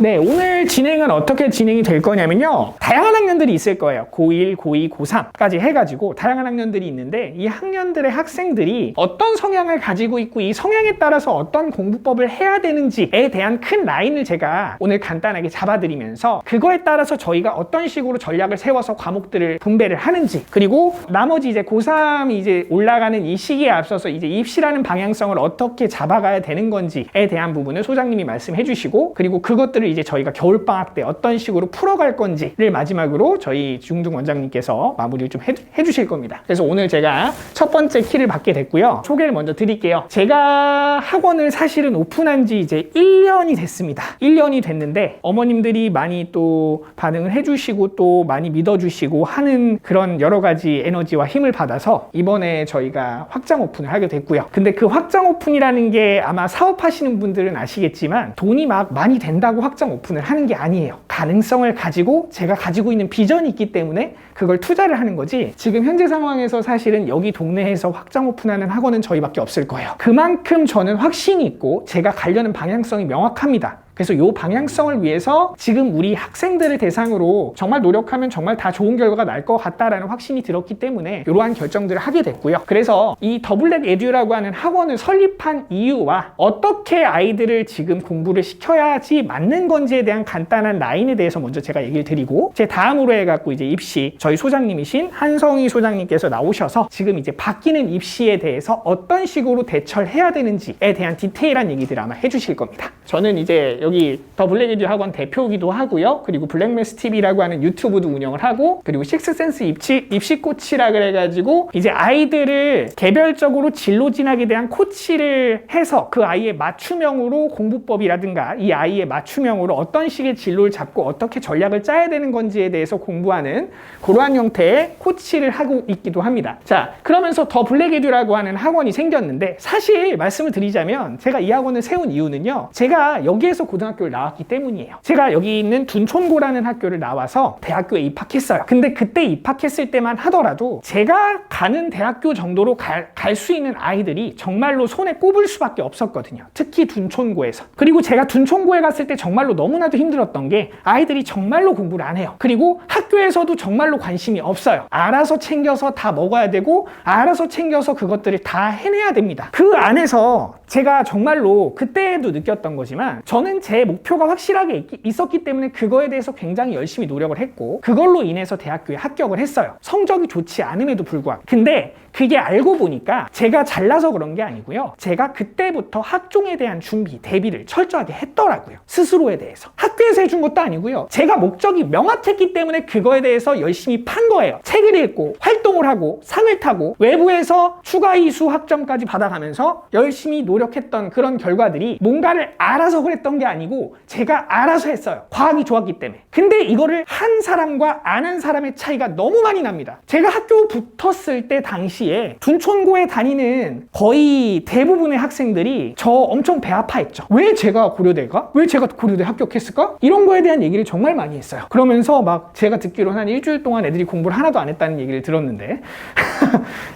네, 오늘 진행은 어떻게 진행이 될 거냐면요. 다양한 학년들이 있을 거예요. 고1, 고2, 고3까지 해가지고 다양한 학년들이 있는데 이 학년들의 학생들이 어떤 성향을 가지고 있고 이 성향에 따라서 어떤 공부법을 해야 되는지에 대한 큰 라인을 제가 오늘 간단하게 잡아드리면서 그거에 따라서 저희가 어떤 식으로 전략을 세워서 과목들을 분배를 하는지, 그리고 나머지 이제 고3이 이제 올라가는 이 시기에 앞서서 이제 입시라는 방향성을 어떻게 잡아가야 되는 건지에 대한 부분을 소장님이 말씀해 주시고, 그리고 그것들을 이제 저희가 겨울방학 때 어떤 식으로 풀어갈 건지를 마지막으로 저희 중등 원장님께서 마무리를 좀 해주실 겁니다. 그래서 오늘 제가 첫 번째 키를 받게 됐고요. 소개를 먼저 드릴게요. 제가 학원을 사실은 오픈한 지 이제 1년이 됐습니다. 1년이 됐는데 어머님들이 많이 또 반응을 해주시고 또 많이 믿어주시고 하는 그런 여러 가지 에너지와 힘을 받아서 이번에 저희가 확장 오픈을 하게 됐고요. 근데 그 확장 오픈이라는 게 아마 사업하시는 분들은 아시겠지만 돈이 막 많이 된다고 확장 오픈을 하는 게 아니에요. 가능성을 가지고 제가 가지고 있는 비전이 있기 때문에 그걸 투자를 하는 거지, 지금 현재 상황에서 사실은 여기 동네에서 확장 오픈하는 학원은 저희밖에 없을 거예요. 그만큼 저는 확신이 있고 제가 가려는 방향성이 명확합니다. 그래서 이 방향성을 위해서 지금 우리 학생들을 대상으로 정말 노력하면 정말 다 좋은 결과가 날 것 같다라는 확신이 들었기 때문에 이러한 결정들을 하게 됐고요. 그래서 이 더블랙 에듀라고 하는 학원을 설립한 이유와 어떻게 아이들을 지금 공부를 시켜야지 맞는 건지에 대한 간단한 라인에 대해서 먼저 제가 얘기를 드리고, 제 다음으로 해갖고 이제 입시 저희 소장님이신 한성희 소장님께서 나오셔서 지금 이제 바뀌는 입시에 대해서 어떤 식으로 대처를 해야 되는지에 대한 디테일한 얘기들을 아마 해주실 겁니다. 저는 이제 여기 더 블랙 에듀 학원 대표이기도 하고요. 그리고 블랙매스 TV라고 하는 유튜브도 운영을 하고, 그리고 식스센스 입시 코치라 그래가지고 이제 아이들을 개별적으로 진로 진학에 대한 코치를 해서 그 아이의 맞춤형으로 공부법이라든가 이 아이의 맞춤형으로 어떤 식의 진로를 잡고 어떻게 전략을 짜야 되는 건지에 대해서 공부하는 그러한 형태의 코치를 하고 있기도 합니다. 자, 그러면서 더 블랙 에듀라고 하는 학원이 생겼는데, 사실 말씀을 드리자면 제가 이 학원을 세운 이유는요, 제가 여기에서 고등학교를 나왔기 때문이에요. 제가 여기 있는 둔촌고라는 학교를 나와서 대학교에 입학했어요. 근데 그때 입학했을 때만 하더라도 제가 가는 대학교 정도로 갈 수 있는 아이들이 정말로 손에 꼽을 수밖에 없었거든요. 특히 둔촌고에서. 그리고 제가 둔촌고에 갔을 때 정말로 너무나도 힘들었던 게 아이들이 정말로 공부를 안 해요. 그리고 학교에서도 정말로 관심이 없어요. 알아서 챙겨서 다 먹어야 되고 알아서 챙겨서 그것들을 다 해내야 됩니다. 그 안에서 제가 정말로 그때도 느꼈던 거지만 저는 제 목표가 확실하게 있었기 때문에 그거에 대해서 굉장히 열심히 노력을 했고, 그걸로 인해서 대학교에 합격을 했어요. 성적이 좋지 않음에도 불구하고. 근데 그게 알고 보니까 제가 잘나서 그런 게 아니고요, 제가 그때부터 학종에 대한 준비, 대비를 철저하게 했더라고요. 스스로에 대해서. 학교에서 해준 것도 아니고요, 제가 목적이 명확했기 때문에 그거에 대해서 열심히 판 거예요. 책을 읽고 활동을 하고 상을 타고 외부에서 추가 이수 학점까지 받아가면서 열심히 노력했던 그런 결과들이 뭔가를 알아서 그랬던 게 아니고 제가 알아서 했어요. 과학이 좋았기 때문에. 근데 이거를 한 사람과 안 한 사람의 차이가 너무 많이 납니다. 제가 학교 붙었을 때 당시에 둔촌고에 다니는 거의 대부분의 학생들이 저 엄청 배 아파했죠. 왜 제가 고려대 가? 왜 제가 고려대 합격했을까? 이런 거에 대한 얘기를 정말 많이 했어요. 그러면서 막 제가 듣기로는 한 일주일 동안 애들이 공부를 하나도 안 했다는 얘기를 들었는데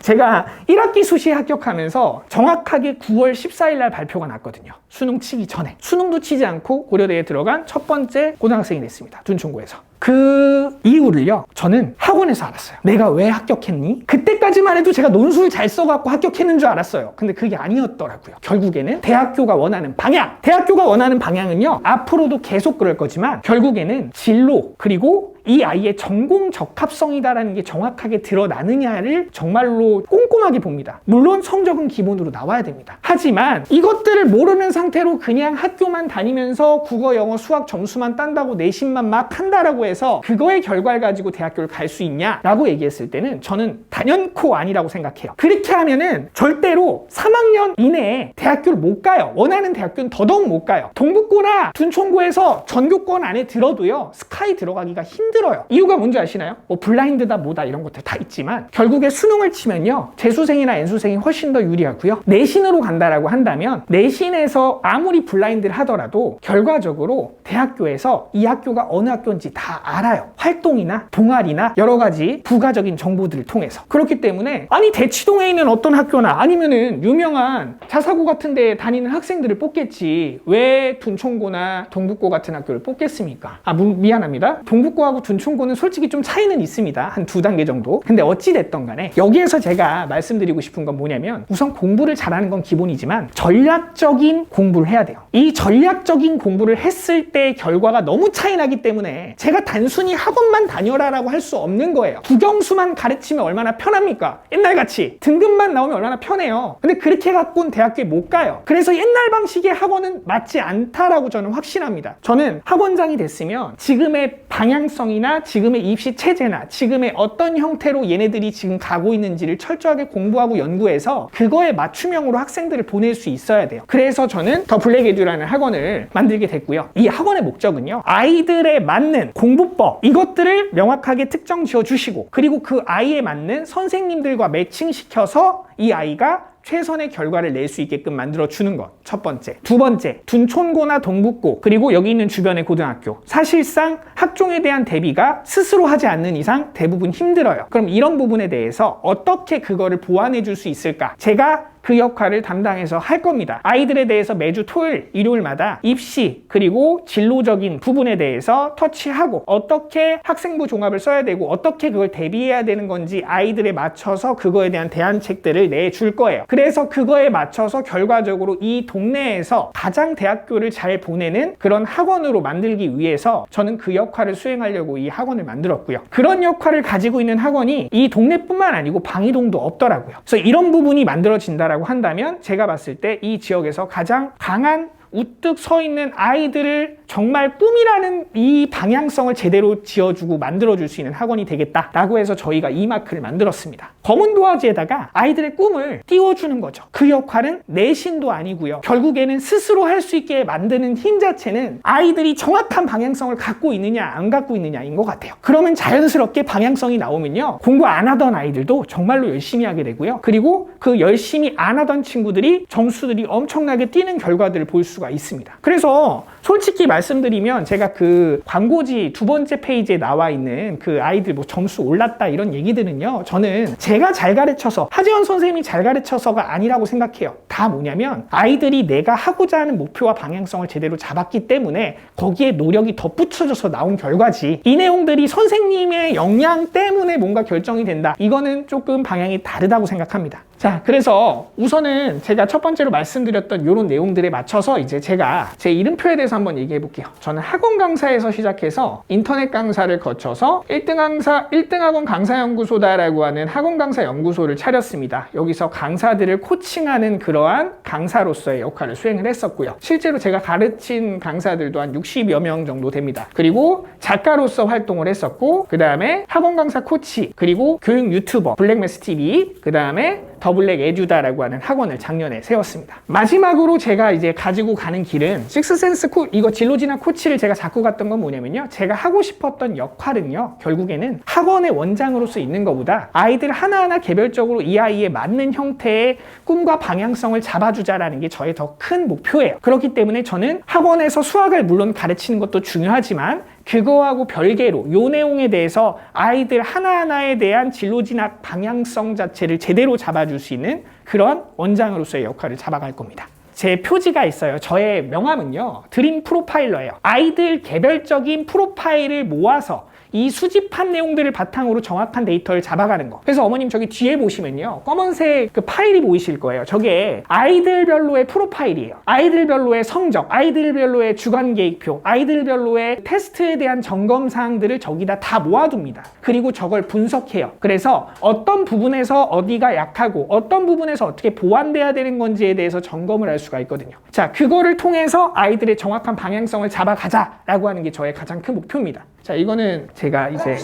제가 1학기 수시에 합격하면서 정확하게 9월 14일 날 발표가 났거든요. 수능 치기 전에. 수능도 치지 않고 고려대에 들어간 첫 번째 고등학생이 됐습니다. 둔촌고에서. 그 이유를요, 저는 학원에서 알았어요. 내가 왜 합격했니? 그때까지만 해도 제가 논술 잘 써갖고 합격했는 줄 알았어요. 근데 그게 아니었더라고요. 결국에는 대학교가 원하는 방향, 대학교가 원하는 방향은요, 앞으로도 계속 그럴 거지만 결국에는 진로, 그리고 이 아이의 전공 적합성이다라는 게 정확하게 드러나느냐를 정말로 꼼꼼하게 봅니다. 물론 성적은 기본으로 나와야 됩니다. 하지만 이것들을 모르는 상태로 그냥 학교만 다니면서 국어, 영어, 수학 점수만 딴다고 내신만 막 한다라고 해서 그거의 결과를 가지고 대학교를 갈 수 있냐라고 얘기했을 때는 저는 단연코 아니라고 생각해요. 그렇게 하면은 절대로 3학년 이내에 대학교를 못 가요. 원하는 대학교는 더더욱 못 가요. 동북고나 둔촌고에서 전교권 안에 들어도요, 스카이 들어가기가 힘들어요. 이유가 뭔지 아시나요? 뭐 블라인드다 뭐다 이런 것들 다 있지만 결국에 수능을 치면요, 재수생이나 N수생이 훨씬 더 유리하고요. 내신으로 간다라고 한다면 내신에서 아무리 블라인드를 하더라도 결과적으로 대학교에서 이 학교가 어느 학교인지 다 알아요. 활동이나 동아리나 여러 가지 부가적인 정보들을 통해서. 그렇기 때문에 아니 대치동에 있는 어떤 학교나 아니면은 유명한 자사고 같은 데 다니는 학생들을 뽑겠지 왜 둔촌고나 동북고 같은 학교를 뽑겠습니까? 미안합니다. 동북고하고 둔촌고는 솔직히 좀 차이는 있습니다. 한 2단계 정도. 근데 어찌됐던 간에 여기에서 제가 말씀드리고 싶은 건 뭐냐면 우선 공부를 잘하는 건 기본이지만 전략적인 공부를 해야 돼요. 이 전략적인 공부를 했을 때 결과가 너무 차이 나기 때문에 제가 단순히 학원만 다녀라라고 할 수 없는 거예요. 국영수만 가르치면 얼마나 편합니까? 옛날같이 등급만 나오면 얼마나 편해요. 근데 그렇게 갖고는 대학교에 못 가요. 그래서 옛날 방식의 학원은 맞지 않다라고 저는 확신합니다. 저는 학원장이 됐으면 지금의 방향성이나 지금의 입시 체제나 지금의 어떤 형태로 얘네들이 지금 가고 있는지를 철저하게 공부하고 연구해서 그거에 맞춤형으로 학생들을 보낼 수 있어야 돼요. 그래서 저는 더 블랙 에듀라는 학원을 만들게 됐고요. 이 학원의 목적은요, 아이들에 맞는 공부법 이것들을 명확하게 특정 지어 주시고 그리고 그 아이에 맞는 선생님들과 매칭시켜서 이 아이가 최선의 결과를 낼 수 있게끔 만들어주는 것. 첫 번째. 두 번째, 둔촌고나 동북고 그리고 여기 있는 주변의 고등학교. 사실상 학종에 대한 대비가 스스로 하지 않는 이상 대부분 힘들어요. 그럼 이런 부분에 대해서 어떻게 그거를 보완해 줄 수 있을까? 제가 그 역할을 담당해서 할 겁니다. 아이들에 대해서 매주 토요일, 일요일마다 입시 그리고 진로적인 부분에 대해서 터치하고 어떻게 학생부 종합을 써야 되고 어떻게 그걸 대비해야 되는 건지 아이들에 맞춰서 그거에 대한 대안책들을 내줄 거예요. 그래서 그거에 맞춰서 결과적으로 이 동네에서 가장 대학교를 잘 보내는 그런 학원으로 만들기 위해서 저는 그 역할을 수행하려고 이 학원을 만들었고요. 그런 역할을 가지고 있는 학원이 이 동네뿐만 아니고 방이동도 없더라고요. 그래서 이런 부분이 만들어진다라고 한다면 제가 봤을 때 이 지역에서 가장 강한 우뚝 서 있는 아이들을 정말 꿈이라는 이 방향성을 제대로 지어주고 만들어줄 수 있는 학원이 되겠다라고 해서 저희가 이 마크를 만들었습니다. 검은 도화지에다가 아이들의 꿈을 띄워주는 거죠. 그 역할은 내신도 아니고요. 결국에는 스스로 할 수 있게 만드는 힘 자체는 아이들이 정확한 방향성을 갖고 있느냐 안 갖고 있느냐인 것 같아요. 그러면 자연스럽게 방향성이 나오면요. 공부 안 하던 아이들도 정말로 열심히 하게 되고요. 그리고 그 열심히 안 하던 친구들이 점수들이 엄청나게 뛰는 결과들을 볼 수가 있습니다. 그래서 솔직히 말씀드리면 제가 그 광고지 2번째 페이지에 나와 있는 그 아이들 뭐 점수 올랐다 이런 얘기들은요, 저는 제가 잘 가르쳐서 하재원 선생님이 잘 가르쳐서가 아니라고 생각해요. 다 뭐냐면 아이들이 내가 하고자 하는 목표와 방향성을 제대로 잡았기 때문에 거기에 노력이 덧붙여져서 나온 결과지, 이 내용들이 선생님의 역량 때문에 뭔가 결정이 된다, 이거는 조금 방향이 다르다고 생각합니다. 자, 그래서 우선은 제가 첫 번째로 말씀드렸던 이런 내용들에 맞춰서 이제 제가 제 이름표에 대해서 한번 얘기해 볼게요. 저는 학원 강사에서 시작해서 인터넷 강사를 거쳐서 1등학원 강사연구소다라고 하는 학원 강사 연구소를 차렸습니다. 여기서 강사들을 코칭하는 그러한 강사로서의 역할을 수행을 했었고요. 실제로 제가 가르친 강사들도 한 60여 명 정도 됩니다. 그리고 작가로서 활동을 했었고, 그 다음에 학원 강사 코치, 그리고 교육 유튜버 블랙매스 TV, 그 다음에 더 블랙 에듀다라고 하는 학원을 작년에 세웠습니다. 마지막으로 제가 이제 가지고 가는 길은 식스센스 이거 진로진학 코치를 제가 잡고 갔던 건 뭐냐면요, 제가 하고 싶었던 역할은요, 결국에는 학원의 원장으로서 있는 것보다 아이들 하나하나 개별적으로 이 아이에 맞는 형태의 꿈과 방향성을 잡아주자라는 게 저의 더 큰 목표예요. 그렇기 때문에 저는 학원에서 수학을 물론 가르치는 것도 중요하지만 그거하고 별개로 요 내용에 대해서 아이들 하나하나에 대한 진로진학 방향성 자체를 제대로 잡아줄 수 있는 그런 원장으로서의 역할을 잡아갈 겁니다. 제 표지가 있어요. 저의 명함은요, 드림 프로파일러예요. 아이들 개별적인 프로파일을 모아서 이 수집한 내용들을 바탕으로 정확한 데이터를 잡아가는 거. 그래서 어머님 저기 뒤에 보시면요, 검은색 그 파일이 보이실 거예요. 저게 아이들별로의 프로파일이에요. 아이들별로의 성적, 아이들별로의 주간 계획표, 아이들별로의 테스트에 대한 점검 사항들을 저기다 다 모아둡니다. 그리고 저걸 분석해요. 그래서 어떤 부분에서 어디가 약하고 어떤 부분에서 어떻게 보완돼야 되는 건지에 대해서 점검을 할 수가 있거든요. 자, 그거를 통해서 아이들의 정확한 방향성을 잡아가자라고 하는 게 저의 가장 큰 목표입니다. 자, 이거는 제가 이제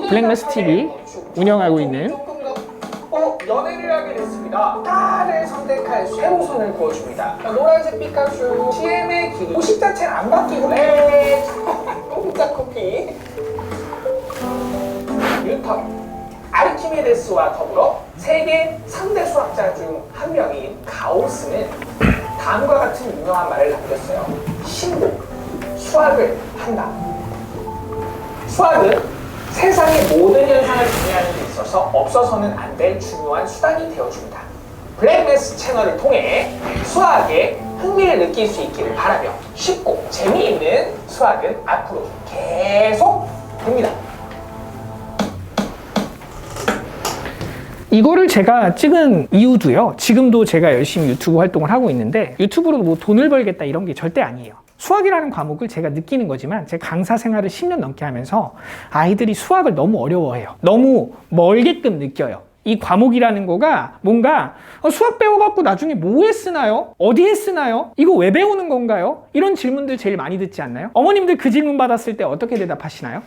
블랙매스 TV 운영하고 있는 연애를 하게 됐습니다. 딸을 선택할 쇠로선을 그어줍니다. 노란색 피카츄, CM의 길이, 호식 자체는 안 바뀌고 공짜 커피, 유턴. 아르키메데스와 더불어 세계 3대 수학자 중 한 명인 가우스는 다음과 같은 유명한 말을 남겼어요. 신도, 수학을 한다. 수학은 세상의 모든 현상을 정리하는 데 있어서 없어서는 안 될 중요한 수단이 되어줍니다. 블랙매스 채널을 통해 수학에 흥미를 느낄 수 있기를 바라며 쉽고 재미있는 수학은 앞으로 계속 됩니다. 이거를 제가 찍은 이유도요. 지금도 제가 열심히 유튜브 활동을 하고 있는데 유튜브로 뭐 돈을 벌겠다 이런 게 절대 아니에요. 수학이라는 과목을 제가 느끼는 거지만 제 강사 생활을 10년 넘게 하면서 아이들이 수학을 너무 어려워해요. 너무 멀게끔 느껴요. 이 과목이라는 거가 뭔가 수학 배워갖고 나중에 뭐에 쓰나요? 어디에 쓰나요? 이거 왜 배우는 건가요? 이런 질문들 제일 많이 듣지 않나요? 어머님들 그 질문 받았을 때 어떻게 대답하시나요?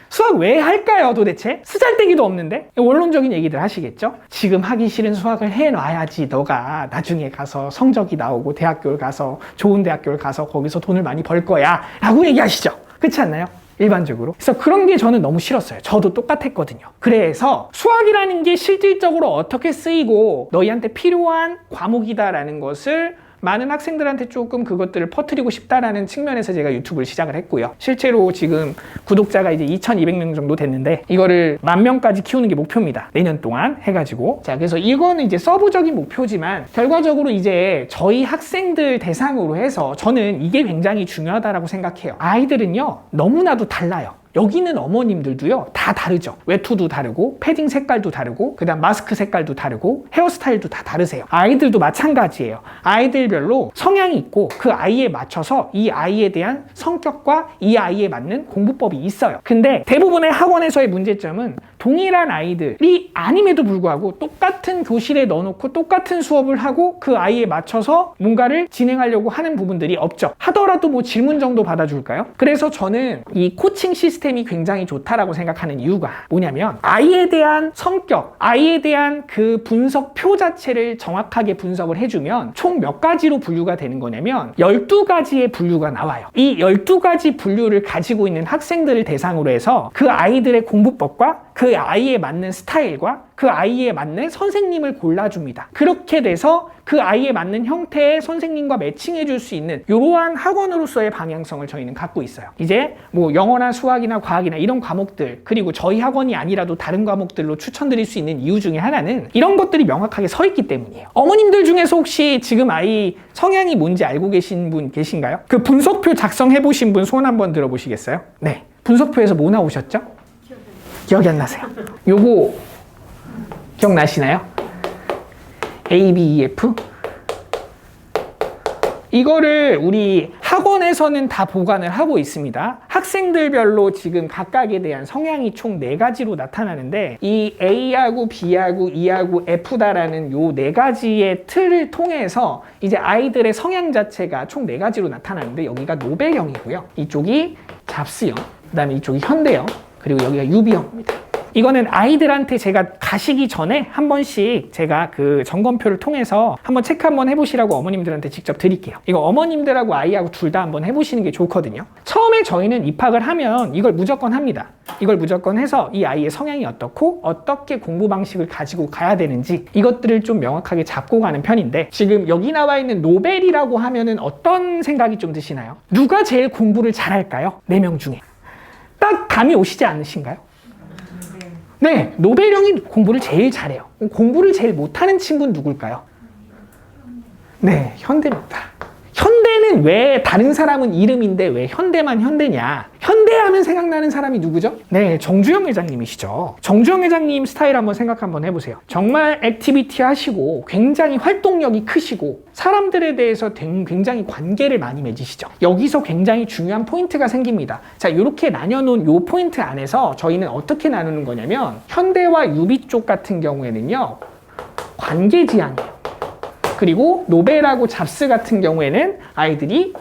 수학 왜 할까요 도대체? 쓰잘데기도 없는데? 원론적인 얘기들 하시겠죠? 지금 하기 싫은 수학을 해놔야지 너가 나중에 가서 성적이 나오고 대학교를 가서 좋은 대학교를 가서 거기서 돈을 많이 벌 거야 라고 얘기하시죠? 그렇지 않나요? 일반적으로. 그래서 그런 게 저는 너무 싫었어요. 저도 똑같았거든요. 그래서 수학이라는 게 실질적으로 어떻게 쓰이고 너희한테 필요한 과목이다라는 것을 많은 학생들한테 조금 그것들을 퍼뜨리고 싶다라는 측면에서 제가 유튜브를 시작을 했고요. 실제로 지금 구독자가 이제 2,200명 정도 됐는데 이거를 10,000명까지 키우는 게 목표입니다. 내년 동안 해가지고. 자, 그래서 이거는 이제 서브적인 목표지만 결과적으로 이제 저희 학생들 대상으로 해서 저는 이게 굉장히 중요하다라고 생각해요. 아이들은요, 너무나도 달라요. 여기 있는 어머님들도요 다 다르죠. 외투도 다르고 패딩 색깔도 다르고 그다음 마스크 색깔도 다르고 헤어스타일도 다 다르세요. 아이들도 마찬가지예요. 아이들별로 성향이 있고 그 아이에 맞춰서 이 아이에 대한 성격과 이 아이에 맞는 공부법이 있어요. 근데 대부분의 학원에서의 문제점은 동일한 아이들이 아님에도 불구하고 똑같은 교실에 넣어놓고 똑같은 수업을 하고 그 아이에 맞춰서 뭔가를 진행하려고 하는 부분들이 없죠. 하더라도 뭐 질문 정도 받아줄까요? 그래서 저는 이 코칭 시스템이 굉장히 좋다라고 생각하는 이유가 뭐냐면 아이에 대한 성격, 아이에 대한 그 분석표 자체를 정확하게 분석을 해주면 총 몇 가지로 분류가 되는 거냐면 12가지의 분류가 나와요. 이 12가지 분류를 가지고 있는 학생들을 대상으로 해서 그 아이들의 공부법과 그 아이에 맞는 스타일과 그 아이에 맞는 선생님을 골라줍니다. 그렇게 돼서 그 아이에 맞는 형태의 선생님과 매칭해 줄 수 있는 이러한 학원으로서의 방향성을 저희는 갖고 있어요. 이제 뭐 영어나 수학이나 과학이나 이런 과목들, 그리고 저희 학원이 아니라도 다른 과목들로 추천드릴 수 있는 이유 중에 하나는 이런 것들이 명확하게 서 있기 때문이에요. 어머님들 중에서 혹시 지금 아이 성향이 뭔지 알고 계신 분 계신가요? 그 분석표 작성해 보신 분 손 한번 들어보시겠어요? 네. 분석표에서 뭐 나오셨죠? 기억이 안 나세요. 요거 기억나시나요? A, B, E, F? 이거를 우리 학원에서는 다 보관을 하고 있습니다. 학생들별로 지금 각각에 대한 성향이 총 4가지로 나타나는데 이 A하고 B하고 E하고 F다라는 요 4가지의 틀을 통해서 이제 아이들의 성향 자체가 총 4가지로 나타나는데 여기가 노벨형이고요. 이쪽이 잡스형, 그 다음에 이쪽이 현대형, 그리고 여기가 유비형입니다. 이거는 아이들한테 제가 가시기 전에 한 번씩 제가 그 점검표를 통해서 한번 체크 한번 해보시라고 어머님들한테 직접 드릴게요. 이거 어머님들하고 아이하고 둘 다 한번 해보시는 게 좋거든요. 처음에 저희는 입학을 하면 이걸 무조건 합니다. 이걸 무조건 해서 이 아이의 성향이 어떻고 어떻게 공부 방식을 가지고 가야 되는지 이것들을 좀 명확하게 잡고 가는 편인데 지금 여기 나와 있는 노벨이라고 하면은 어떤 생각이 좀 드시나요? 누가 제일 공부를 잘할까요? 4명 중에. 딱 감이 오시지 않으신가요? 네, 노벨형이 공부를 제일 잘해요. 공부를 제일 못하는 친구는 누굴까요? 네, 현대입니다. 현대는 왜 다른 사람은 이름인데 왜 현대만 현대냐? 현대하면 생각나는 사람이 누구죠? 네, 정주영 회장님이시죠. 정주영 회장님 스타일 한번 생각 한번 해보세요. 정말 액티비티 하시고 굉장히 활동력이 크시고 사람들에 대해서 굉장히 관계를 많이 맺으시죠. 여기서 굉장히 중요한 포인트가 생깁니다. 자, 이렇게 나뉘어놓은 이 포인트 안에서 저희는 어떻게 나누는 거냐면 현대와 유비 쪽 같은 경우에는요, 관계지향이에요. 그리고 노벨하고 잡스 같은 경우에는 아이들이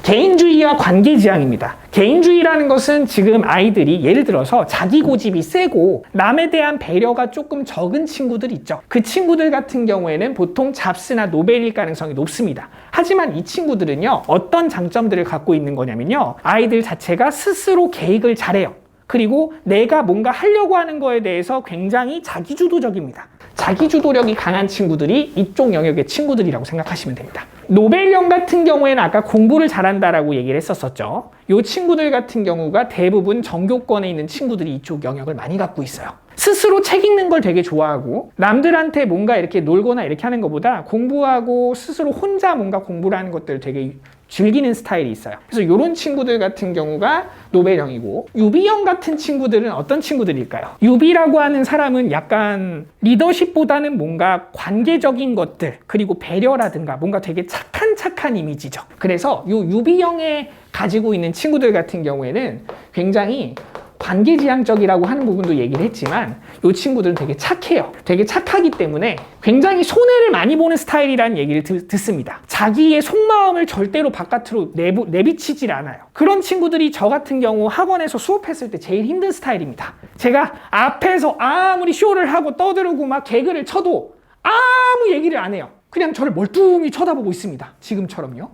개인주의와 관계지향입니다. 개인주의라는 것은 지금 아이들이 예를 들어서 자기 고집이 세고 남에 대한 배려가 조금 적은 친구들 있죠. 그 친구들 같은 경우에는 보통 잡스나 노벨일 가능성이 높습니다. 하지만 이 친구들은요, 어떤 장점들을 갖고 있는 거냐면요, 아이들 자체가 스스로 계획을 잘해요. 그리고 내가 뭔가 하려고 하는 거에 대해서 굉장히 자기주도적입니다. 자기주도력이 강한 친구들이 이쪽 영역의 친구들이라고 생각하시면 됩니다. 노벨형 같은 경우에는 아까 공부를 잘한다라고 얘기를 했었었죠. 이 친구들 같은 경우가 대부분 전교권에 있는 친구들이 이쪽 영역을 많이 갖고 있어요. 스스로 책 읽는 걸 되게 좋아하고 남들한테 뭔가 이렇게 놀거나 이렇게 하는 것보다 공부하고 스스로 혼자 뭔가 공부를 하는 것들을 되게 즐기는 스타일이 있어요. 그래서 이런 친구들 같은 경우가 노벨형이고, 유비형 같은 친구들은 어떤 친구들일까요? 유비라고 하는 사람은 약간 리더십보다는 뭔가 관계적인 것들, 그리고 배려라든가 뭔가 되게 착한 이미지죠. 그래서 이 유비형에 가지고 있는 친구들 같은 경우에는 굉장히 관계지향적이라고 하는 부분도 얘기를 했지만 이 친구들은 되게 착해요. 되게 착하기 때문에 굉장히 손해를 많이 보는 스타일이라는 얘기를 듣습니다. 자기의 속마음을 절대로 바깥으로 내비치질 않아요. 그런 친구들이 저 같은 경우 학원에서 수업했을 때 제일 힘든 스타일입니다. 제가 앞에서 아무리 쇼를 하고 떠들고 막 개그를 쳐도 아무 얘기를 안 해요. 그냥 저를 멀뚱히 쳐다보고 있습니다. 지금처럼요.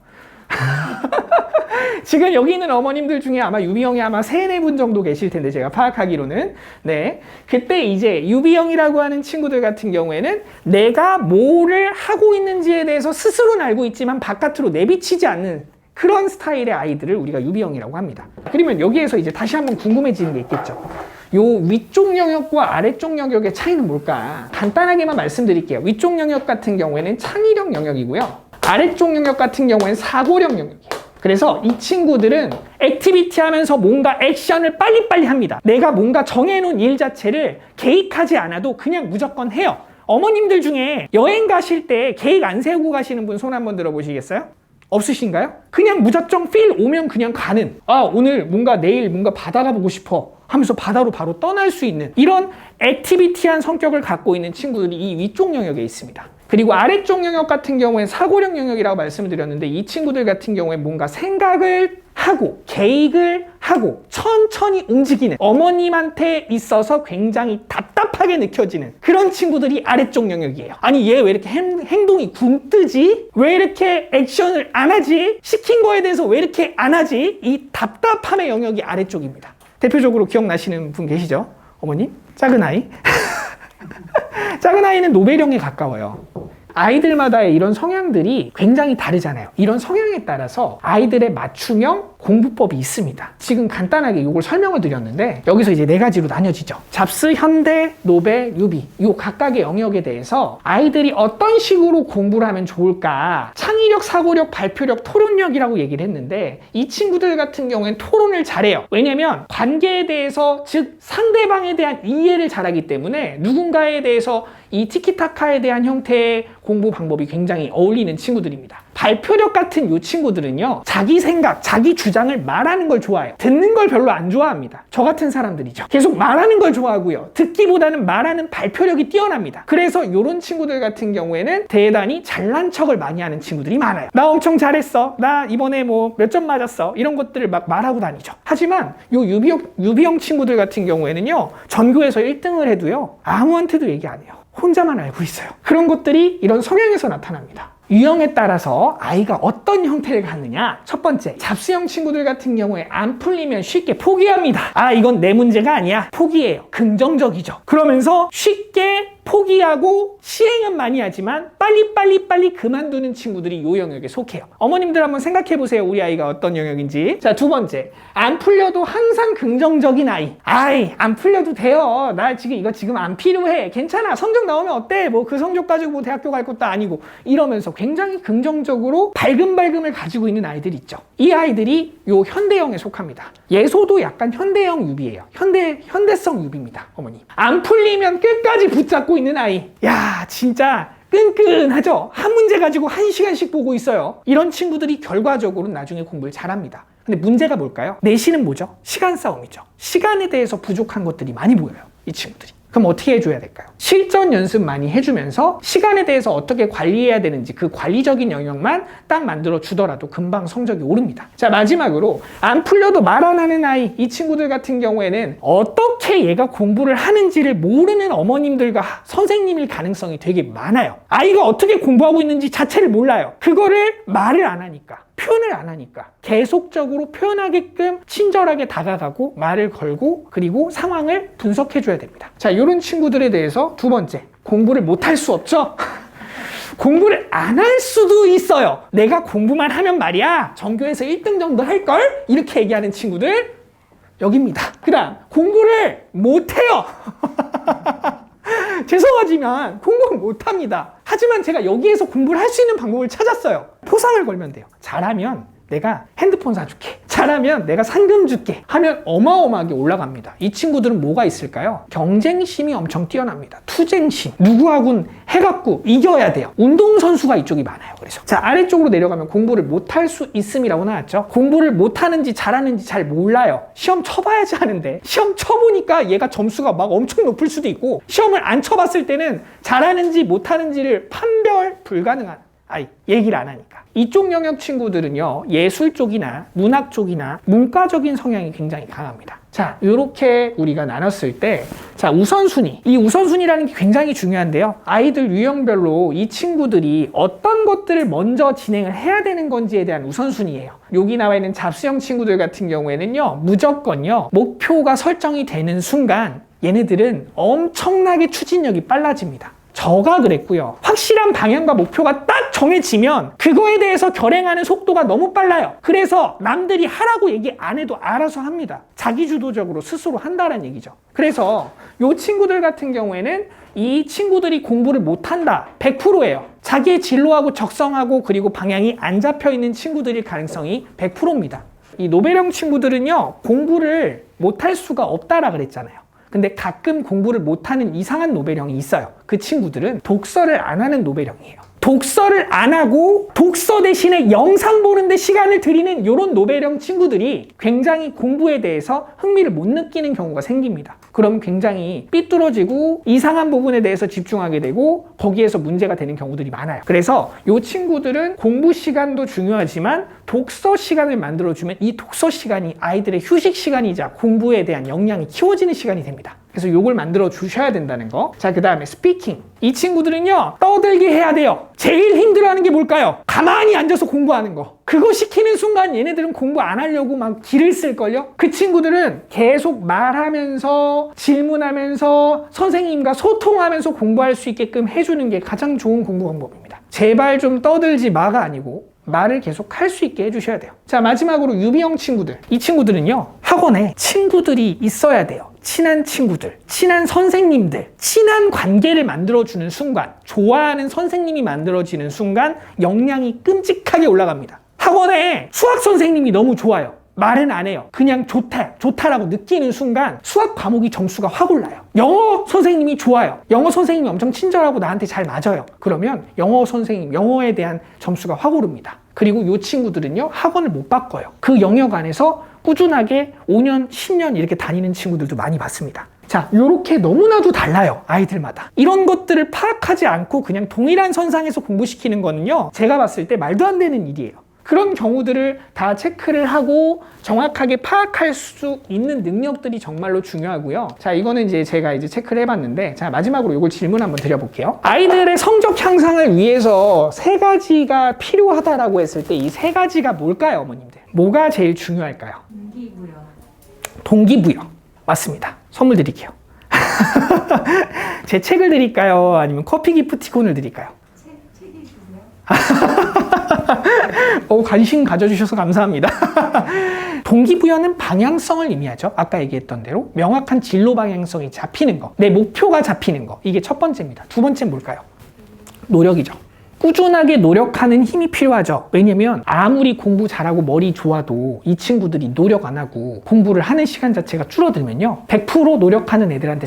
지금 여기 있는 어머님들 중에 아마 유비형이 아마 3-4분 정도 계실 텐데, 제가 파악하기로는. 네. 그때 이제 유비형이라고 하는 친구들 같은 경우에는 내가 뭐를 하고 있는지에 대해서 스스로는 알고 있지만 바깥으로 내비치지 않는 그런 스타일의 아이들을 우리가 유비형이라고 합니다. 그러면 여기에서 이제 다시 한번 궁금해지는 게 있겠죠. 요 위쪽 영역과 아래쪽 영역의 차이는 뭘까? 간단하게만 말씀드릴게요. 위쪽 영역 같은 경우에는 창의력 영역이고요. 아래쪽 영역 같은 경우에는 사고력 영역이에요. 그래서 이 친구들은 액티비티 하면서 뭔가 액션을 빨리빨리 합니다. 내가 뭔가 정해놓은 일 자체를 계획하지 않아도 그냥 무조건 해요. 어머님들 중에 여행 가실 때 계획 안 세우고 가시는 분 손 한번 들어보시겠어요? 없으신가요? 그냥 무작정 필 오면 그냥 가는, 오늘 뭔가 내일 뭔가 바다 가보고 싶어 하면서 바다로 바로 떠날 수 있는 이런 액티비티한 성격을 갖고 있는 친구들이 이 위쪽 영역에 있습니다. 그리고 아래쪽 영역 같은 경우에 사고력 영역이라고 말씀을 드렸는데, 이 친구들 같은 경우에 뭔가 생각을 하고 계획을 하고 천천히 움직이는, 어머님한테 있어서 굉장히 답답하게 느껴지는 그런 친구들이 아래쪽 영역이에요. 아니 얘 왜 이렇게 행동이 굼뜨지? 왜 이렇게 액션을 안 하지? 시킨 거에 대해서 왜 이렇게 안 하지? 이 답답함의 영역이 아래쪽입니다. 대표적으로 기억나시는 분 계시죠? 어머님? 작은 아이? 작은 아이는 노벨형에 가까워요. 아이들마다의 이런 성향들이 굉장히 다르잖아요. 이런 성향에 따라서 아이들의 맞춤형 공부법이 있습니다. 지금 간단하게 이걸 설명을 드렸는데 여기서 이제 4가지로 나뉘어지죠. 잡스, 현대, 노벨, 유비, 이 각각의 영역에 대해서 아이들이 어떤 식으로 공부를 하면 좋을까, 창의력, 사고력, 발표력, 토론력이라고 얘기를 했는데, 이 친구들 같은 경우에는 토론을 잘해요. 왜냐면 관계에 대해서, 즉 상대방에 대한 이해를 잘하기 때문에 누군가에 대해서 이 티키타카에 대한 형태의 공부 방법이 굉장히 어울리는 친구들입니다. 발표력 같은 이 친구들은요, 자기 생각, 자기 주장을 말하는 걸 좋아해요. 듣는 걸 별로 안 좋아합니다. 저 같은 사람들이죠. 계속 말하는 걸 좋아하고요. 듣기보다는 말하는 발표력이 뛰어납니다. 그래서 이런 친구들 같은 경우에는 대단히 잘난 척을 많이 하는 친구들이 많아요. 나 엄청 잘했어. 나 이번에 뭐 몇 점 맞았어. 이런 것들을 막 말하고 다니죠. 하지만 이 유비형 친구들 같은 경우에는요, 전교에서 1등을 해도요, 아무한테도 얘기 안 해요. 혼자만 알고 있어요. 그런 것들이 이런 성향에서 나타납니다. 유형에 따라서 아이가 어떤 형태를 갖느냐. 첫 번째, 잡스형 친구들 같은 경우에 안 풀리면 쉽게 포기합니다. 이건 내 문제가 아니야. 포기해요. 긍정적이죠. 그러면서 쉽게 포기하고 실행은 많이 하지만 빨리 그만두는 친구들이 이 영역에 속해요. 어머님들 한번 생각해 보세요. 우리 아이가 어떤 영역인지. 자, 두 번째, 안 풀려도 항상 긍정적인 아이. 안 풀려도 돼요. 나 이거 지금 안 필요해. 괜찮아. 성적 나오면 어때? 뭐 그 성적 가지고 뭐 대학교 갈 것도 아니고. 이러면서 굉장히 긍정적으로 밝음을 가지고 있는 아이들이 있죠. 이 아이들이 요 현대형에 속합니다. 예소도 약간 현대형 유비예요. 현대성 유비입니다. 어머니. 안 풀리면 끝까지 붙잡고 있는 아이. 야, 진짜 끈끈하죠? 한 문제 가지고 1시간씩 보고 있어요. 이런 친구들이 결과적으로는 나중에 공부를 잘합니다. 근데 문제가 뭘까요? 내신은 뭐죠? 시간 싸움이죠. 시간에 대해서 부족한 것들이 많이 보여요. 이 친구들이. 그럼 어떻게 해줘야 될까요? 실전 연습 많이 해주면서 시간에 대해서 어떻게 관리해야 되는지 그 관리적인 영역만 딱 만들어 주더라도 금방 성적이 오릅니다. 자, 마지막으로 안 풀려도 말 안 하는 아이, 이 친구들 같은 경우에는 어떻게 얘가 공부를 하는지를 모르는 어머님들과 선생님일 가능성이 되게 많아요. 아이가 어떻게 공부하고 있는지 자체를 몰라요. 그거를 말을 안 하니까. 표현을 안 하니까. 계속적으로 표현하게끔 친절하게 다가가고 말을 걸고 그리고 상황을 분석해 줘야 됩니다. 자, 이런 친구들에 대해서 두 번째, 공부를 못할 수 없죠? 공부를 안 할 수도 있어요. 내가 공부만 하면 말이야 전교에서 1등 정도 할걸? 이렇게 얘기하는 친구들 여기입니다. 그 다음 공부를 못해요. 죄송하지만 공부를 못합니다. 하지만 제가 여기에서 공부를 할 수 있는 방법을 찾았어요. 포상을 걸면 돼요. 잘하면 내가 핸드폰 사줄게, 잘하면 내가 상금 줄게 하면 어마어마하게 올라갑니다. 이 친구들은 뭐가 있을까요? 경쟁심이 엄청 뛰어납니다. 투쟁심, 누구하군 해갖고 이겨야 돼요. 운동선수가 이쪽이 많아요. 그래서 자, 아래쪽으로 내려가면 공부를 못할 수 있음이라고 나왔죠. 공부를 못하는지 잘하는지 잘 몰라요. 시험 쳐봐야지 하는데 시험 쳐보니까 얘가 점수가 막 엄청 높을 수도 있고, 시험을 안 쳐봤을 때는 잘하는지 못하는지를 판별 불가능한 얘기를 안 하니까. 이쪽 영역 친구들은요, 예술 쪽이나 문학 쪽이나 문과적인 성향이 굉장히 강합니다. 자, 이렇게 우리가 나눴을 때, 자, 우선순위. 이 우선순위라는 게 굉장히 중요한데요. 아이들 유형별로 이 친구들이 어떤 것들을 먼저 진행을 해야 되는 건지에 대한 우선순위예요. 여기 나와 있는 잡수형 친구들 같은 경우에는요, 무조건요, 목표가 설정이 되는 순간 얘네들은 엄청나게 추진력이 빨라집니다. 저가 그랬고요. 확실한 방향과 목표가 딱 정해지면 그거에 대해서 결행하는 속도가 너무 빨라요. 그래서 남들이 하라고 얘기 안 해도 알아서 합니다. 자기주도적으로 스스로 한다는 얘기죠. 그래서 이 친구들 같은 경우에는 이 친구들이 공부를 못한다 100%예요. 자기의 진로하고 적성하고 그리고 방향이 안 잡혀있는 친구들일 가능성이 100%입니다. 이 노벨형 친구들은요, 공부를 못할 수가 없다라 그랬잖아요. 근데 가끔 공부를 못하는 이상한 노벨형이 있어요. 그 친구들은 독서를 안 하는 노벨형이에요. 독서를 안 하고 독서 대신에 영상 보는데 시간을 들이는 이런 노벨형 친구들이 굉장히 공부에 대해서 흥미를 못 느끼는 경우가 생깁니다. 그럼 굉장히 삐뚤어지고 이상한 부분에 대해서 집중하게 되고 거기에서 문제가 되는 경우들이 많아요. 그래서 이 친구들은 공부 시간도 중요하지만 독서 시간을 만들어주면 이 독서 시간이 아이들의 휴식 시간이자 공부에 대한 역량이 키워지는 시간이 됩니다. 그래서 요걸 만들어 주셔야 된다는 거. 자, 그 다음에 스피킹. 이 친구들은요, 떠들기 해야 돼요. 제일 힘들어하는 게 뭘까요? 가만히 앉아서 공부하는 거. 그거 시키는 순간 얘네들은 공부 안 하려고 막 기를 쓸걸요? 그 친구들은 계속 말하면서 질문하면서 선생님과 소통하면서 공부할 수 있게끔 해주는 게 가장 좋은 공부 방법입니다. 제발 좀 떠들지 마가 아니고 말을 계속 할 수 있게 해주셔야 돼요. 자, 마지막으로 유비형 친구들. 이 친구들은요, 학원에 친구들이 있어야 돼요. 친한 친구들, 친한 선생님들, 친한 관계를 만들어주는 순간, 좋아하는 선생님이 만들어지는 순간 역량이 끔찍하게 올라갑니다. 학원에 수학 선생님이 너무 좋아요. 말은 안 해요. 그냥 좋다라고 느끼는 순간 수학 과목이 점수가 확 올라요. 영어 선생님이 좋아요. 영어 선생님이 엄청 친절하고 나한테 잘 맞아요. 그러면 영어 선생님, 영어에 대한 점수가 확 오릅니다. 그리고 이 친구들은요, 학원을 못 바꿔요. 그 영역 안에서 꾸준하게 5년, 10년 이렇게 다니는 친구들도 많이 봤습니다. 자, 요렇게 너무나도 달라요. 아이들마다. 이런 것들을 파악하지 않고 그냥 동일한 선상에서 공부시키는 거는요, 제가 봤을 때 말도 안 되는 일이에요. 그런 경우들을 다 체크를 하고 정확하게 파악할 수 있는 능력들이 정말로 중요하고요. 자, 이거는 이제 제가 이제 체크를 해봤는데, 자, 마지막으로 이걸 질문 한번 드려볼게요. 아이들의 성적 향상을 위해서 3가지가 필요하다라고 했을 때 이 3가지가 뭘까요, 어머님들? 뭐가 제일 중요할까요? 동기부여. 동기부여. 맞습니다. 선물 드릴게요. 제 책을 드릴까요? 아니면 커피 기프티콘을 드릴까요? 책이 주고요. 관심 가져주셔서 감사합니다. 동기부여는 방향성을 의미하죠. 아까 얘기했던 대로 명확한 진로 방향성이 잡히는 거, 내 목표가 잡히는 거, 이게 첫 번째입니다. 두 번째는 뭘까요? 노력이죠. 꾸준하게 노력하는 힘이 필요하죠. 왜냐면 아무리 공부 잘하고 머리 좋아도 이 친구들이 노력 안 하고 공부를 하는 시간 자체가 줄어들면요, 100% 노력하는 애들한테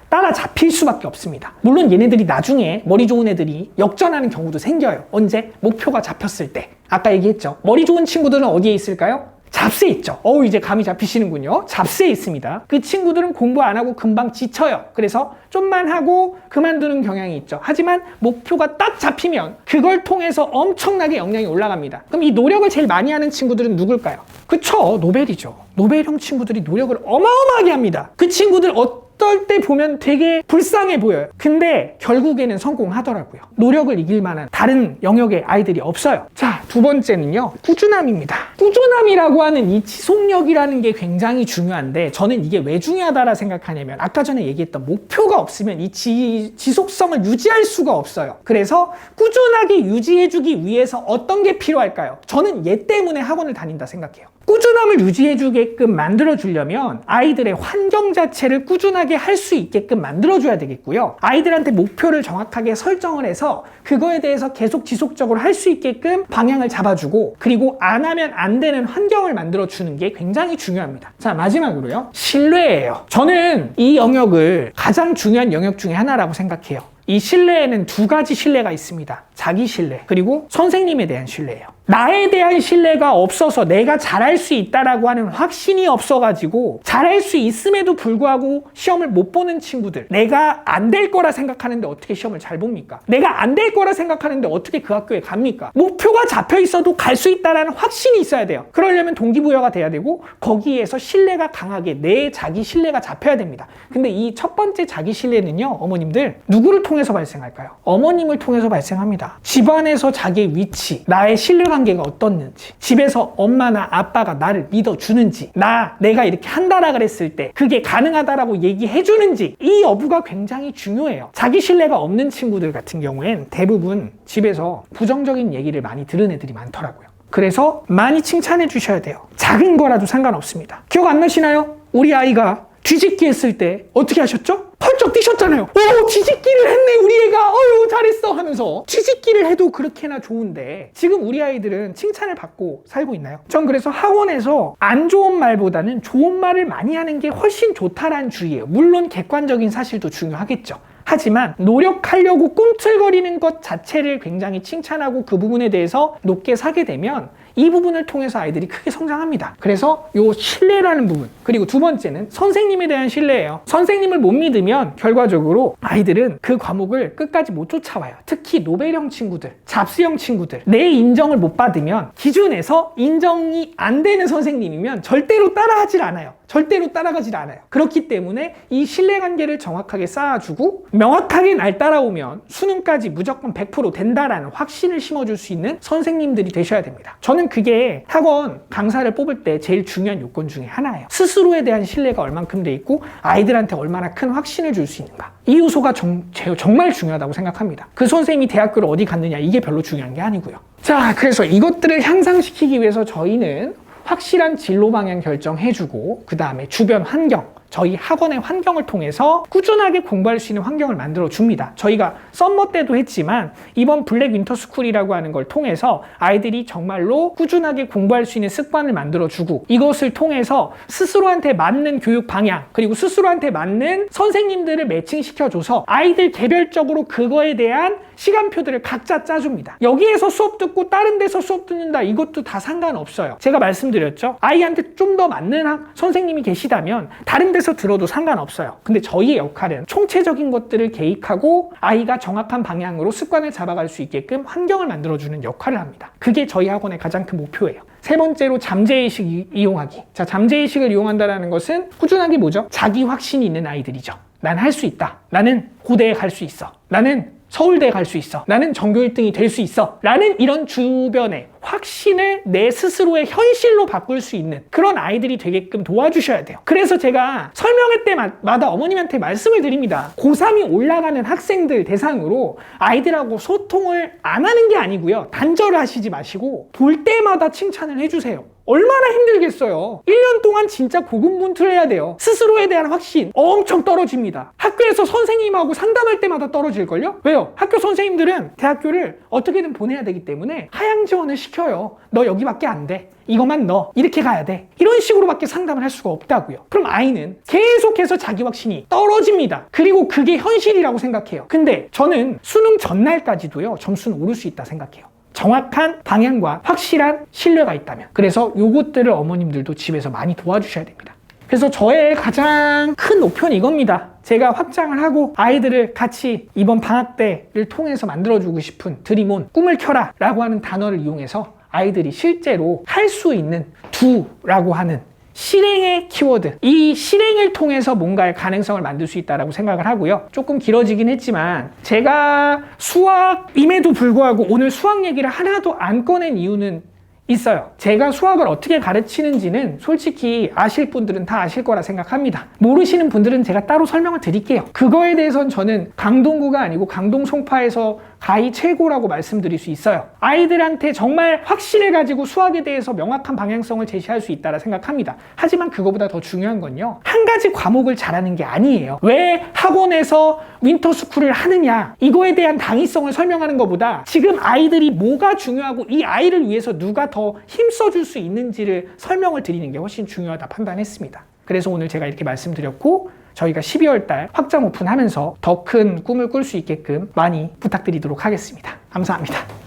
따라잡힐 수밖에 없습니다. 물론 얘네들이 나중에 머리 좋은 애들이 역전하는 경우도 생겨요. 언제? 목표가 잡혔을 때. 아까 얘기했죠. 머리 좋은 친구들은 어디에 있을까요? 잡스에 있죠. 이제 감이 잡히시는군요. 잡스에 있습니다. 그 친구들은 공부 안 하고 금방 지쳐요. 그래서 좀만 하고 그만두는 경향이 있죠. 하지만 목표가 딱 잡히면 그걸 통해서 엄청나게 역량이 올라갑니다. 그럼 이 노력을 제일 많이 하는 친구들은 누굴까요? 그쵸, 노벨이죠. 노벨형 친구들이 노력을 어마어마하게 합니다. 그 친구들 어떨 때 보면 되게 불쌍해 보여요. 근데 결국에는 성공하더라고요. 노력을 이길 만한 다른 영역의 아이들이 없어요. 자, 두 번째는요, 꾸준함입니다. 꾸준함이라고 하는 이 지속력이라는 게 굉장히 중요한데, 저는 이게 왜 중요하다라 생각하냐면, 아까 전에 얘기했던 목표가 없으면 이 지속성을 유지할 수가 없어요. 그래서 꾸준하게 유지해주기 위해서 어떤 게 필요할까요? 저는 얘 때문에 학원을 다닌다 생각해요. 꾸준함을 유지해주게끔 만들어주려면 아이들의 환경 자체를 꾸준하게 할 수 있게끔 만들어줘야 되겠고요. 아이들한테 목표를 정확하게 설정을 해서 그거에 대해서 계속 지속적으로 할 수 있게끔 방향을 잡아주고, 그리고 안 하면 안 되는 환경을 만들어주는 게 굉장히 중요합니다. 자, 마지막으로요, 신뢰예요. 저는 이 영역을 가장 중요한 영역 중에 하나라고 생각해요. 이 신뢰에는 두 가지 신뢰가 있습니다. 자기 신뢰, 그리고 선생님에 대한 신뢰예요. 나에 대한 신뢰가 없어서 내가 잘할 수 있다라고 하는 확신이 없어가지고 잘할 수 있음에도 불구하고 시험을 못 보는 친구들, 내가 안 될 거라 생각하는데 어떻게 시험을 잘 봅니까? 내가 안 될 거라 생각하는데 어떻게 그 학교에 갑니까? 목표가 잡혀 있어도 갈 수 있다라는 확신이 있어야 돼요. 그러려면 동기부여가 돼야 되고, 거기에서 신뢰가 강하게 내 자기 신뢰가 잡혀야 됩니다. 근데 이 첫 번째 자기 신뢰는요, 어머님들, 누구를 통해서 발생할까요? 어머님을 통해서 발생합니다. 집안에서 자기의 위치, 나의 신뢰관계가 어떻는지, 집에서 엄마나 아빠가 나를 믿어주는지, 내가 이렇게 한다라 그랬을 때 그게 가능하다라고 얘기해주는지, 이 여부가 굉장히 중요해요. 자기 신뢰가 없는 친구들 같은 경우엔 대부분 집에서 부정적인 얘기를 많이 들은 애들이 많더라고요. 그래서 많이 칭찬해 주셔야 돼요. 작은 거라도 상관없습니다. 기억 안 나시나요? 우리 아이가 뒤집기 했을 때 어떻게 하셨죠? 펄쩍 뛰셨잖아요. 오, 뒤집기를 했네 우리 애가, 어휴 잘했어 하면서. 뒤집기를 해도 그렇게나 좋은데 지금 우리 아이들은 칭찬을 받고 살고 있나요? 전 그래서 학원에서 안 좋은 말보다는 좋은 말을 많이 하는 게 훨씬 좋다라는 주의예요. 물론 객관적인 사실도 중요하겠죠. 하지만 노력하려고 꿈틀거리는 것 자체를 굉장히 칭찬하고 그 부분에 대해서 높게 사게 되면 이 부분을 통해서 아이들이 크게 성장합니다. 그래서 요 신뢰라는 부분, 그리고 두 번째는 선생님에 대한 신뢰예요. 선생님을 못 믿으면 결과적으로 아이들은 그 과목을 끝까지 못 쫓아와요. 특히 노벨형 친구들, 잡스형 친구들, 내 인정을 못 받으면, 기준에서 인정이 안 되는 선생님이면 절대로 따라하질 않아요. 절대로 따라가질 않아요. 그렇기 때문에 이 신뢰관계를 정확하게 쌓아주고, 명확하게 날 따라오면 수능까지 무조건 100% 된다라는 확신을 심어줄 수 있는 선생님들이 되셔야 됩니다. 저는 그게 학원 강사를 뽑을 때 제일 중요한 요건 중에 하나예요. 스스로에 대한 신뢰가 얼만큼 돼 있고 아이들한테 얼마나 큰 확신을 줄 수 있는가. 이 요소가 정말 중요하다고 생각합니다. 그 선생님이 대학교를 어디 갔느냐, 이게 별로 중요한 게 아니고요. 자, 그래서 이것들을 향상시키기 위해서 저희는 확실한 진로 방향 결정해주고, 그 다음에 주변 환경, 저희 학원의 환경을 통해서 꾸준하게 공부할 수 있는 환경을 만들어 줍니다. 저희가 썸머 때도 했지만 이번 블랙 윈터 스쿨이라고 하는 걸 통해서 아이들이 정말로 꾸준하게 공부할 수 있는 습관을 만들어 주고, 이것을 통해서 스스로한테 맞는 교육 방향, 그리고 스스로한테 맞는 선생님들을 매칭시켜줘서 아이들 개별적으로 그거에 대한 시간표들을 각자 짜줍니다. 여기에서 수업 듣고 다른 데서 수업 듣는다, 이것도 다 상관없어요. 제가 말씀드렸죠? 아이한테 좀 더 맞는 선생님이 계시다면 다른 데서 들어도 상관없어요. 근데 저희의 역할은 총체적인 것들을 개입하고 아이가 정확한 방향으로 습관을 잡아갈 수 있게끔 환경을 만들어주는 역할을 합니다. 그게 저희 학원의 가장 큰 목표예요. 세 번째로 잠재의식 이용하기. 자, 잠재의식을 이용한다는 것은 꾸준하게 뭐죠? 자기 확신이 있는 아이들이죠. 난 할 수 있다. 나는 고대에 갈 수 있어. 나는 서울대에 갈 수 있어. 나는 전교 1등이 될 수 있어. 라는 이런 주변의 확신을 내 스스로의 현실로 바꿀 수 있는 그런 아이들이 되게끔 도와주셔야 돼요. 그래서 제가 설명회 때마다 어머님한테 말씀을 드립니다. 고3이 올라가는 학생들 대상으로 아이들하고 소통을 안 하는 게 아니고요. 단절을 하시지 마시고 볼 때마다 칭찬을 해주세요. 얼마나 힘들겠어요. 1년 동안 진짜 고군분투해야 돼요. 스스로에 대한 확신 엄청 떨어집니다. 학교에서 선생님하고 상담할 때마다 떨어질걸요? 왜요? 학교 선생님들은 대학교를 어떻게든 보내야 되기 때문에 하향 지원을 시켜요. 너 여기밖에 안 돼. 이것만 넣어. 이렇게 가야 돼. 이런 식으로밖에 상담을 할 수가 없다고요. 그럼 아이는 계속해서 자기 확신이 떨어집니다. 그리고 그게 현실이라고 생각해요. 근데 저는 수능 전날까지도요, 점수는 오를 수 있다 생각해요. 정확한 방향과 확실한 신뢰가 있다면. 그래서 요것들을 어머님들도 집에서 많이 도와주셔야 됩니다. 그래서 저의 가장 큰 목표는 이겁니다. 제가 확장을 하고 아이들을 같이 이번 방학 때를 통해서 만들어주고 싶은 드림온, 꿈을 켜라 라고 하는 단어를 이용해서 아이들이 실제로 할 수 있는 두라고 하는 실행의 키워드, 이 실행을 통해서 뭔가의 가능성을 만들 수 있다고 생각을 하고요. 조금 길어지긴 했지만 제가 수학임에도 불구하고 오늘 수학 얘기를 하나도 안 꺼낸 이유는 있어요. 제가 수학을 어떻게 가르치는지는 솔직히 아실 분들은 다 아실 거라 생각합니다. 모르시는 분들은 제가 따로 설명을 드릴게요. 그거에 대해서는 저는 강동구가 아니고 강동송파에서 가히 최고라고 말씀드릴 수 있어요. 아이들한테 정말 확신해가지고 수학에 대해서 명확한 방향성을 제시할 수 있다라 생각합니다. 하지만 그거보다 더 중요한 건요, 한 가지 과목을 잘하는 게 아니에요. 왜 학원에서 윈터스쿨을 하느냐, 이거에 대한 당위성을 설명하는 것보다 지금 아이들이 뭐가 중요하고 이 아이를 위해서 누가 더 힘써줄 수 있는지를 설명을 드리는 게 훨씬 중요하다 판단했습니다. 그래서 오늘 제가 이렇게 말씀드렸고, 저희가 12월 달 확장 오픈하면서 더 큰 꿈을 꿀 수 있게끔 많이 부탁드리도록 하겠습니다. 감사합니다.